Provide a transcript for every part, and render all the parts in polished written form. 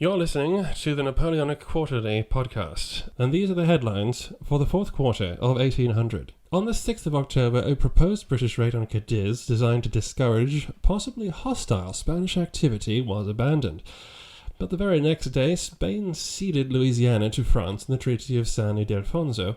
You're listening to the Napoleonic Quarterly podcast, and these are the headlines for the fourth quarter of 1800. On the 6th of October, a proposed British raid on Cadiz designed to discourage possibly hostile Spanish activity was abandoned. But the very next day, Spain ceded Louisiana to France in the Treaty of San Ildefonso.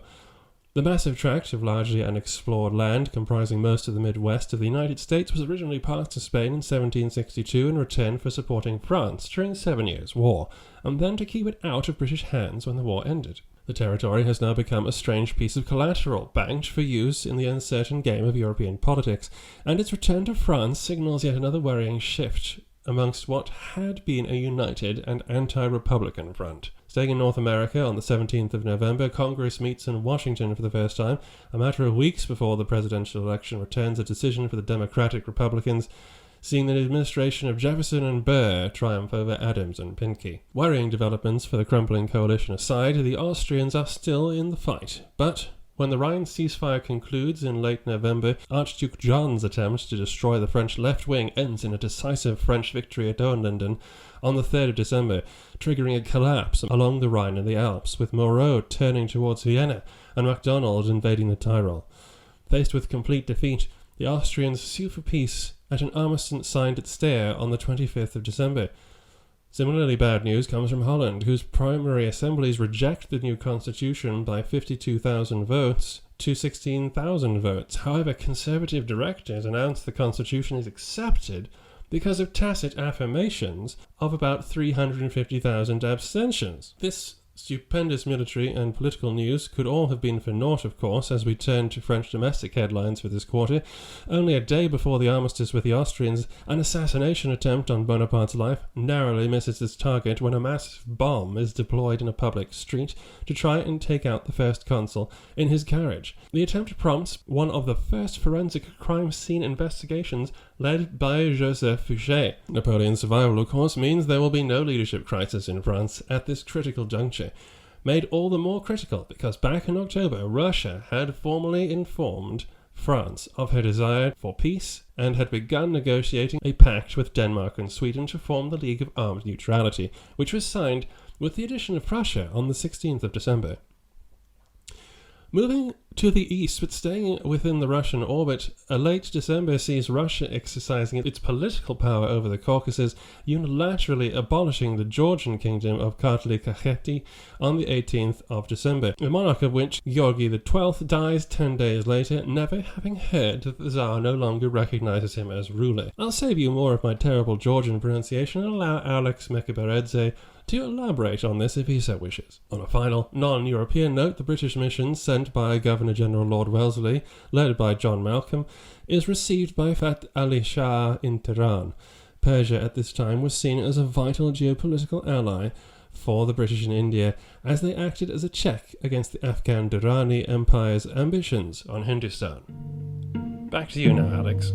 The massive tract of largely unexplored land comprising most of the Midwest of the United States was originally passed to Spain in 1762 in return for supporting France during the 7 Years' War, and then to keep it out of British hands when the war ended. The territory has now become a strange piece of collateral, banked for use in the uncertain game of European politics, and its return to France signals yet another worrying shift amongst what had been a united and anti-republican front. Staying in North America, on the 17th of November, Congress meets in Washington for the first time, a matter of weeks before the presidential election returns a decision for the Democratic Republicans, seeing the administration of Jefferson and Burr triumph over Adams and Pinckney. Worrying developments for the crumbling coalition aside, the Austrians are still in the fight, but when the Rhine ceasefire concludes in late November, Archduke John's attempt to destroy the French left wing ends in a decisive French victory at Hohenlinden on the 3rd of December, triggering a collapse along the Rhine and the Alps, with Moreau turning towards Vienna and MacDonald invading the Tyrol. Faced with complete defeat, the Austrians sue for peace at an armistice signed at Steyr on the 25th of December. Similarly bad news comes from Holland, whose primary assemblies reject the new constitution by 52,000 votes to 16,000 votes. However, conservative directors announced the constitution is accepted because of tacit affirmations of about 350,000 abstentions. This stupendous military and political news could all have been for naught, of course, as we turn to French domestic headlines for this quarter. Only a day before the armistice with the Austrians, an assassination attempt on Bonaparte's life narrowly misses its target when a massive bomb is deployed in a public street to try and take out the first consul in his carriage. The attempt prompts one of the first forensic crime scene investigations led by Joseph Fouché. Napoleon's survival, of course, means there will be no leadership crisis in France at this critical juncture, made all the more critical because back in October, Russia had formally informed France of her desire for peace and had begun negotiating a pact with Denmark and Sweden to form the League of Armed Neutrality, which was signed with the addition of Prussia on the 16th of December. Moving to the east, but staying within the Russian orbit, a late December sees Russia exercising its political power over the Caucasus, unilaterally abolishing the Georgian kingdom of Kartli-Kakheti on the 18th of December, the monarch of which, Georgi XII, dies 10 days later, never having heard that the Tsar no longer recognizes him as ruler. I'll save you more of my terrible Georgian pronunciation and allow Alex Mekaberedze to elaborate on this if he so wishes. On a final, non-European note, the British mission sent by Governor-General Lord Wellesley, led by John Malcolm, is received by Fath Ali Shah in Tehran. Persia at this time was seen as a vital geopolitical ally for the British in India, as they acted as a check against the Afghan Durrani Empire's ambitions on Hindustan. Back to you now, Alex.